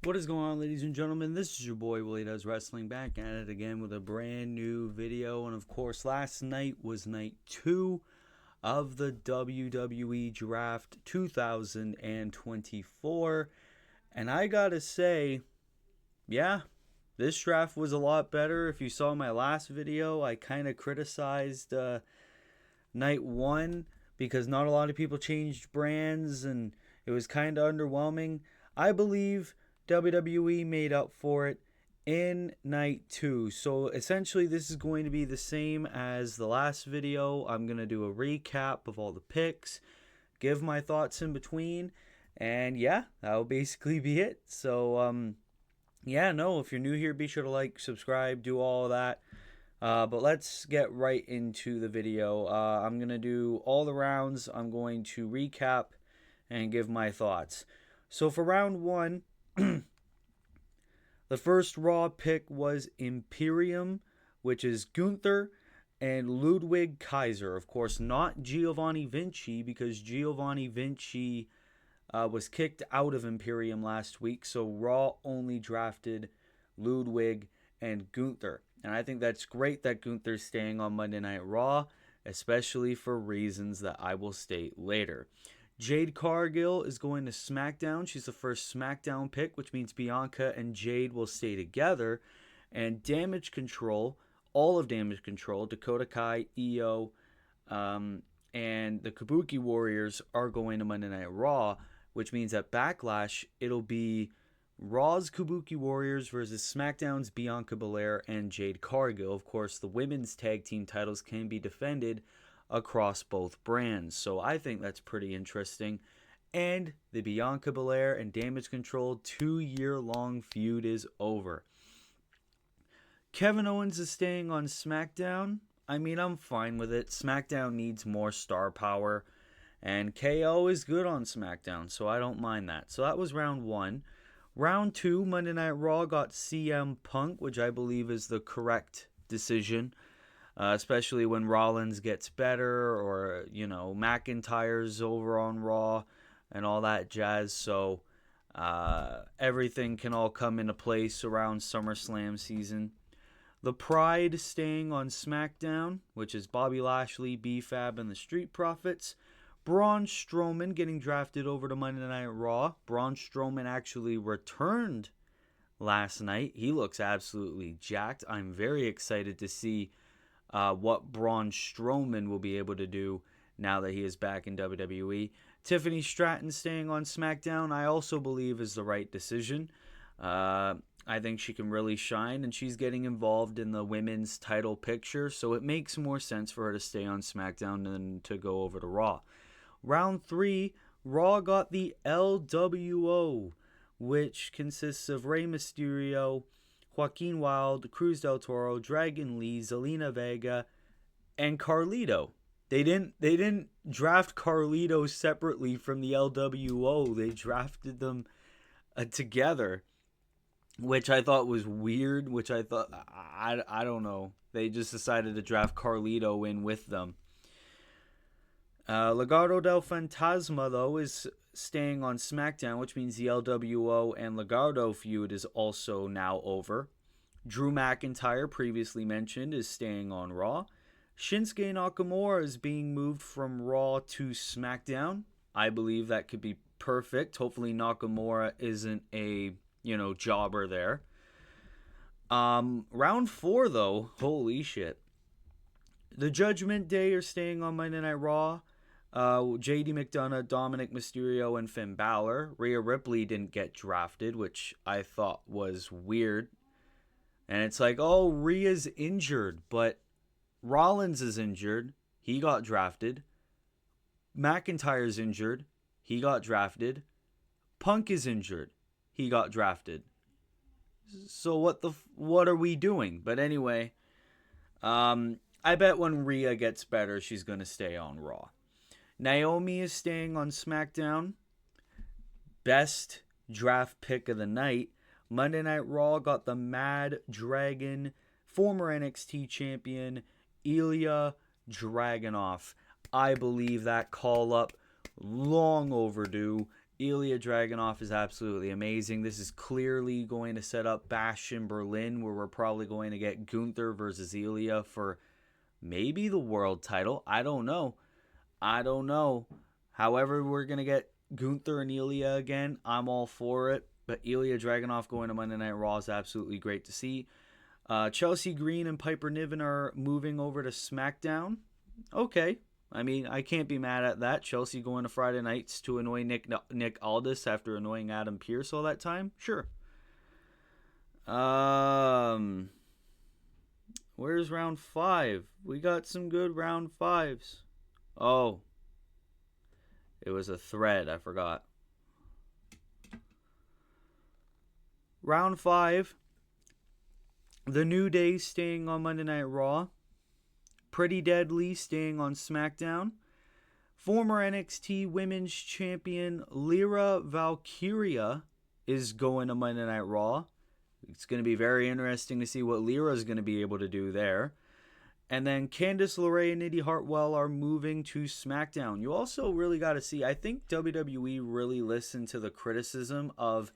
What is going on, ladies and gentlemen? This is your boy Willie Does Wrestling, back at it again with a brand new video. And of course, last night was night 2 of the WWE Draft 2024. And I gotta say, yeah, this draft was a lot better. If you saw my last video, I kind of criticized night 1 because not a lot of people changed brands and it was kind of underwhelming. I believe WWE made up for it in night 2. So essentially this is going to be the same as the last video. I'm going to do a recap of all the picks, give my thoughts in between, and yeah, that'll basically be it. So if you're new here, be sure to like, subscribe, do all of that. But let's get right into the video. I'm going to do all the rounds. I'm going to recap and give my thoughts. So for round 1, the first Raw pick was Imperium, which is Gunther and Ludwig Kaiser. Of course, not Giovanni Vinci, because Giovanni Vinci was kicked out of Imperium last week. So Raw only drafted Ludwig and Gunther. And I think that's great that Gunther's staying on Monday Night Raw, especially for reasons that I will state later. Jade Cargill is going to SmackDown. She's the first SmackDown pick, which means Bianca and Jade will stay together. And Damage Control, all of Damage Control, Dakota Kai, Io, and the Kabuki Warriors are going to Monday Night Raw, which means at Backlash, it'll be Raw's Kabuki Warriors versus SmackDown's Bianca Belair and Jade Cargill. Of course, the women's tag team titles can be defended across both brands. So I think that's pretty interesting. And the Bianca Belair and Damage Control 2-year-long feud is over. Kevin Owens is staying on SmackDown. I mean, I'm fine with it. SmackDown needs more star power. And KO is good on SmackDown, so I don't mind that. So that was round 1. Round 2, Monday Night Raw got CM Punk, which I believe is the correct decision. Especially when Rollins gets better, or, McIntyre's over on Raw and all that jazz. So everything can all come into place around SummerSlam season. The Pride staying on SmackDown, which is Bobby Lashley, B-Fab, and the Street Profits. Braun Strowman getting drafted over to Monday Night Raw. Braun Strowman actually returned last night. He looks absolutely jacked. I'm very excited to see what Braun Strowman will be able to do now that he is back in WWE. Tiffany Stratton staying on SmackDown, I also believe is the right decision. I think she can really shine, and she's getting involved in the women's title picture, so it makes more sense for her to stay on SmackDown than to go over to Raw. Round 3, Raw got the LWO, which consists of Rey Mysterio, Joaquin Wilde, Cruz del Toro, Dragon Lee, Zelina Vega, and Carlito. They didn't draft Carlito separately from the LWO. They drafted them together, which I thought was weird. Which I thought, I don't know. They just decided to draft Carlito in with them. Legado del Fantasma, though, is staying on SmackDown, which means the LWO and Legado feud is also now over. Drew McIntyre, previously mentioned, is staying on Raw. Shinsuke Nakamura is being moved from Raw to SmackDown. I believe that could be perfect. Hopefully Nakamura isn't a, jobber there. Round 4, though, holy shit. The Judgment Day are staying on Monday Night Raw. JD McDonough, Dominic Mysterio, and Finn Balor. Rhea Ripley didn't get drafted, which I thought was weird. And it's like, oh, Rhea's injured, but Rollins is injured. He got drafted. McIntyre's injured. He got drafted. Punk is injured. He got drafted. So what are we doing? But anyway, I bet when Rhea gets better, she's going to stay on Raw. Naomi is staying on SmackDown. Best draft pick of the night. Monday Night Raw got the Mad Dragon, former NXT champion, Ilya Dragunov. I believe that call-up, long overdue. Ilya Dragunov is absolutely amazing. This is clearly going to set up Bash in Berlin, where we're probably going to get Gunther versus Ilya for maybe the world title. I don't know. However, we're going to get Gunther and Ilya again. I'm all for it. But Ilya Dragunov going to Monday Night Raw is absolutely great to see. Chelsea Green and Piper Niven are moving over to SmackDown. Okay. I mean, I can't be mad at that. Chelsea going to Friday nights to annoy Nick Aldis after annoying Adam Pearce all that time. Sure. Where's round 5? We got some good round 5s. Oh. It was a thread. I forgot. Round 5. The New Day staying on Monday Night Raw. Pretty Deadly staying on SmackDown. Former NXT Women's Champion Lyra Valkyria is going to Monday Night Raw. It's going to be very interesting to see what Lyra is going to be able to do there. And then Candice LeRae and Indy Hartwell are moving to SmackDown. You also really got to see, I think WWE really listened to the criticism of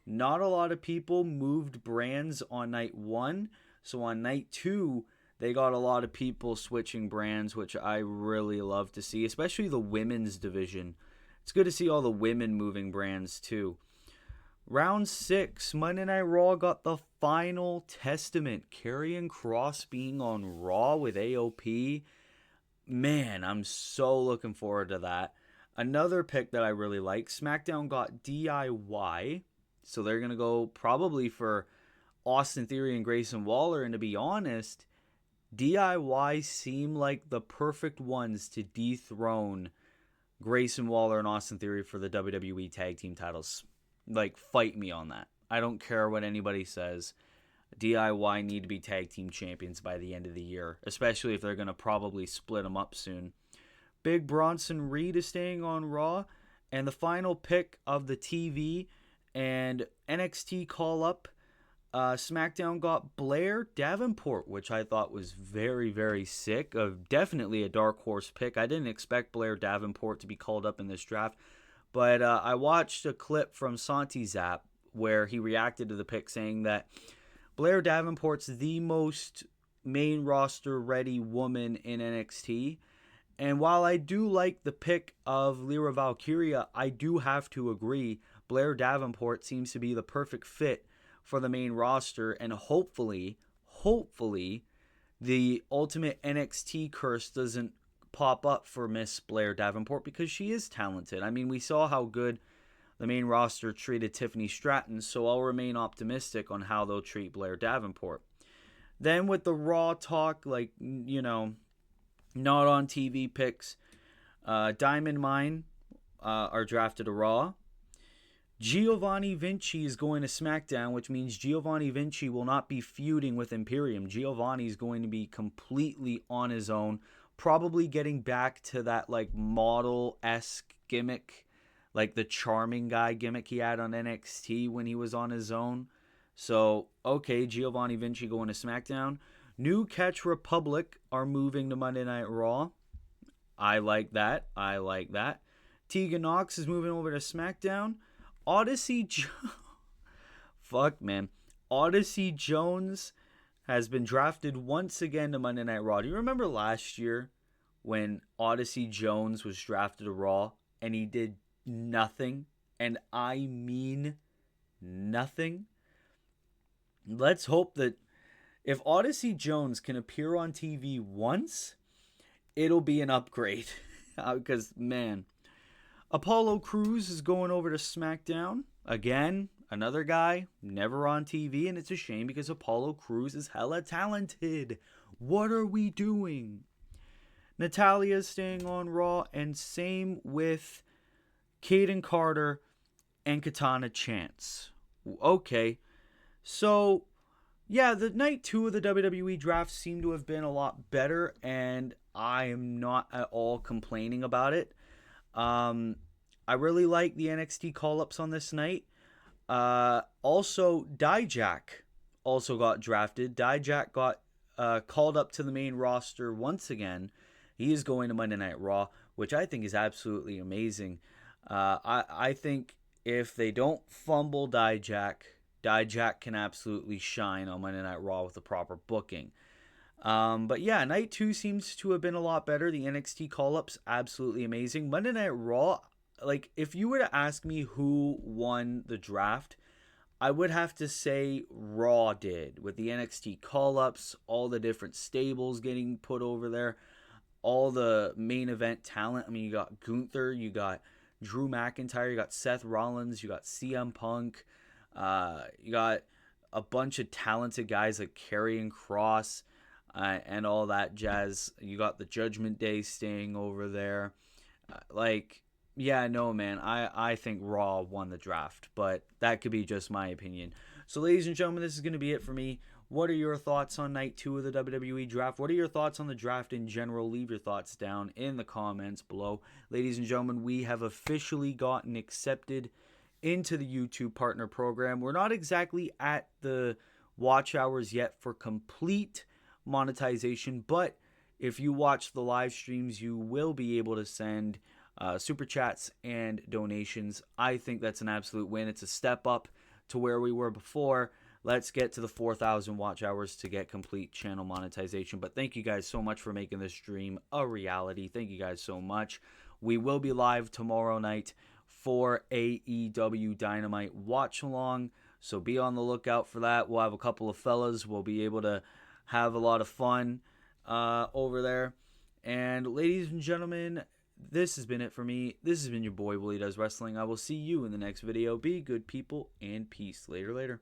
not a lot of people moved brands on night 1. So on night 2, they got a lot of people switching brands, which I really love to see, especially the women's division. It's good to see all the women moving brands too. Round 6, Monday Night Raw got the final testament. Karrion Kross being on Raw with AOP. Man, I'm so looking forward to that. Another pick that I really like, SmackDown got DIY. So they're going to go probably for Austin Theory and Grayson Waller. And to be honest, DIY seem like the perfect ones to dethrone Grayson Waller and Austin Theory for the WWE Tag Team titles. Like, fight me on that. I don't care what anybody says. DIY need to be Tag Team Champions by the end of the year, especially if they're going to probably split them up soon. Big Bronson Reed is staying on Raw. And the final pick of the TV and NXT call-up, SmackDown got Blair Davenport, which I thought was very, very sick. Definitely a dark horse pick. I didn't expect Blair Davenport to be called up in this draft. But I watched a clip from Santi Zap where he reacted to the pick saying that Blair Davenport's the most main roster ready woman in NXT. And while I do like the pick of Lyra Valkyria, I do have to agree Blair Davenport seems to be the perfect fit for the main roster, and hopefully, the ultimate NXT curse doesn't pop up for Miss Blair Davenport because she is talented. I mean, we saw how good the main roster treated Tiffany Stratton, so I'll remain optimistic on how they'll treat Blair Davenport. Then with the Raw talk, like, you know, not on TV picks, Diamond Mine are drafted to Raw. Giovanni Vinci is going to SmackDown, which means Giovanni Vinci will not be feuding with Imperium. Giovanni is going to be completely on his own, probably getting back to that like model-esque gimmick, like the charming guy gimmick he had on NXT when he was on his own. So, okay, Giovanni Vinci going to SmackDown. New Catch Republic are moving to Monday Night Raw. I like that. Tegan Nox is moving over to SmackDown. Odyssey Jones has been drafted once again to Monday Night Raw. Do you remember last year when Odyssey Jones was drafted to Raw and he did nothing? And I mean nothing. Let's hope that if Odyssey Jones can appear on TV once, it'll be an upgrade. Because, man, Apollo Crews is going over to SmackDown. Again, another guy, never on TV, and it's a shame because Apollo Crews is hella talented. What are we doing? Natalia's staying on Raw, and same with Kaden Carter and Katana Chance. Okay, so yeah, the night 2 of the WWE draft seemed to have been a lot better, and I am not at all complaining about it. I really like the NXT call-ups on this night. Also, Dijak also got drafted. Dijak got called up to the main roster once again. He is going to Monday Night Raw, which I think is absolutely amazing. I think if they don't fumble Dijak can absolutely shine on Monday Night Raw with the proper booking. But yeah, night two seems to have been a lot better. The NXT call ups, absolutely amazing. Monday Night Raw, like, if you were to ask me who won the draft, I would have to say Raw did, with the NXT call ups, all the different stables getting put over there, all the main event talent. I mean, you got Gunther, you got Drew McIntyre, you got Seth Rollins, you got CM Punk, you got a bunch of talented guys like Karrion Kross, and all that jazz. You got the Judgment Day staying over there. Like, yeah, no, man. I think Raw won the draft, but that could be just my opinion. So, ladies and gentlemen, this is going to be it for me. What are your thoughts on night two of the WWE draft? What are your thoughts on the draft in general? Leave your thoughts down in the comments below. Ladies and gentlemen, we have officially gotten accepted into the YouTube partner program. We're not exactly at the watch hours yet for complete monetization, but if you watch the live streams, you will be able to send super chats and donations. I think that's an absolute win. It's a step up to where we were before. Let's get to the 4,000 watch hours to get complete channel monetization. But thank you guys so much for making this dream a reality. Thank you guys so much. We will be live tomorrow night for AEW Dynamite watch along. So be on the lookout for that. We'll have a couple of fellas. We'll be able to have a lot of fun over there. And ladies and gentlemen, this has been it for me. This has been your boy Willie Does Wrestling. I will see you in the next video. Be good people and peace. Later.